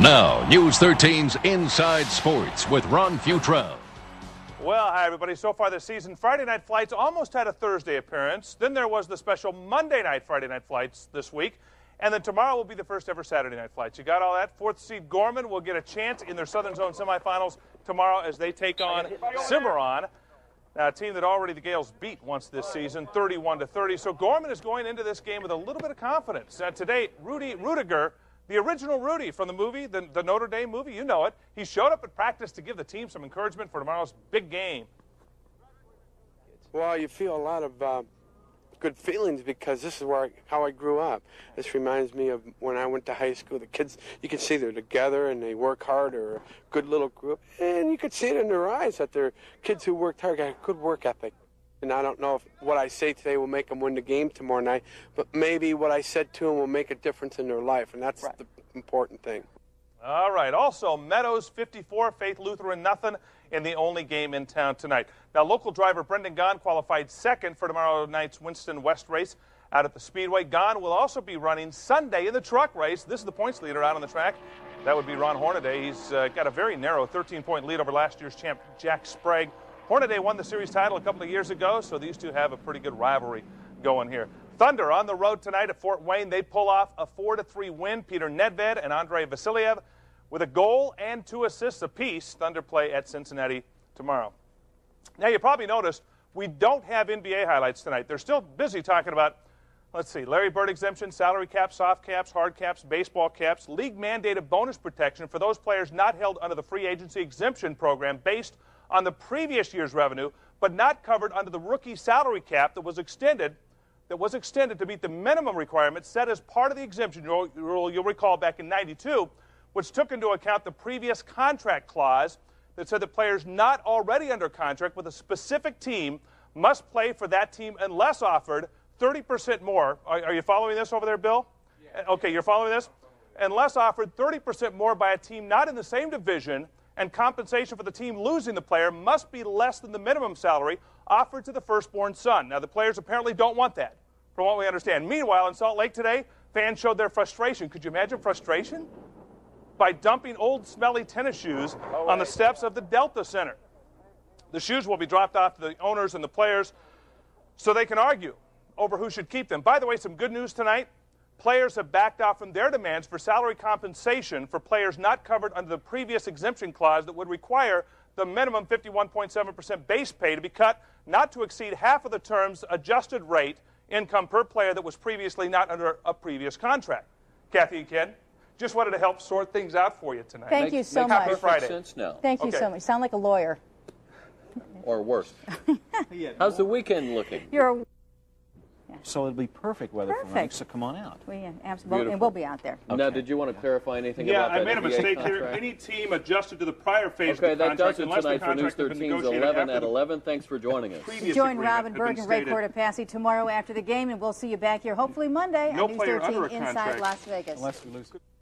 Now, News 13's Inside Sports with Ron Futrell. Well, hi, everybody. So far this season, Friday Night Flights almost had a Thursday appearance. Then there was the special Monday night Friday Night Flights this week. And then tomorrow will be the first ever Saturday Night Flights. You got all that? Fourth seed Gorman will get a chance in their Southern Zone semifinals tomorrow as they take on Cimarron, a team that already the Gales beat once this season, 31-30. So Gorman is going into this game with a little bit of confidence. Today, Rudy Rudiger, the original Rudy from the movie, the Notre Dame movie, you know it. He showed up at practice to give the team some encouragement for tomorrow's big game. Well, you feel a lot of good feelings because this is how I grew up. This reminds me of when I went to high school. The kids, you can see they're together and they work hard, or a good little group. And you could see it in their eyes that they're kids who worked hard, got a good work ethic. And I don't know if what I say today will make them win the game tomorrow night, but maybe what I said to them will make a difference in their life, and that's the important thing. All right. Also, Meadows 54, Faith Lutheran nothing in the only game in town tonight. Now, local driver Brendan Gahn qualified second for tomorrow night's Winston West race out at the Speedway. Gahn will also be running Sunday in the truck race. This is the points leader out on the track. That would be Ron Hornaday. He's got a very narrow 13-point lead over last year's champ Jack Sprague. Hornaday won the series title a couple of years ago, so these two have a pretty good rivalry going here. Thunder on the road tonight at Fort Wayne. They pull off a 4-3 win. Peter Nedved and Andrei Vasiliev with a goal and 2 assists apiece. Thunder play at Cincinnati tomorrow. Now, you probably noticed we don't have NBA highlights tonight. They're still busy talking about, let's see, Larry Bird exemption, salary caps, soft caps, hard caps, baseball caps, league-mandated bonus protection for those players not held under the free agency exemption program based on the previous year's revenue, but not covered under the rookie salary cap that was extended to meet the minimum requirements set as part of the exemption rule you'll recall back in '92, which took into account the previous contract clause that said that players not already under contract with a specific team must play for that team unless offered 30% more. Are you following this over there, Bill? Yeah. Okay, you're following this? Unless offered 30% more by a team not in the same division, and compensation for the team losing the player must be less than the minimum salary offered to the firstborn son. Now, the players apparently don't want that, from what we understand. Meanwhile, in Salt Lake today, fans showed their frustration. Could you imagine frustration? By dumping old, smelly tennis shoes on the steps of the Delta Center. The shoes will be dropped off to the owners and the players so they can argue over who should keep them. By the way, some good news tonight. Players have backed off from their demands for salary compensation for players not covered under the previous exemption clause that would require the minimum 51.7% base pay to be cut not to exceed half of the term's adjusted rate income per player that was previously not under a previous contract. Kathy and Ken, just wanted to help sort things out for you tonight. Thank you so much. Happy Friday. Sense now. Thank you so much. Sound like a lawyer. Or worse. How's the weekend looking? So it'll be perfect weather for Mike, so come on out. Absolutely, and we'll be out there. Now, did you want to clarify anything about that? Yeah, I made a mistake here. Contract? Any team adjusted to the prior phase Okay, of the that does contract, it tonight for News 13's 11 at 11. Thanks for joining us. Join Robin Berg and Ray Cortopassi tomorrow after the game, and we'll see you back here hopefully Monday on News 13 Inside Las Vegas. Unless we lose.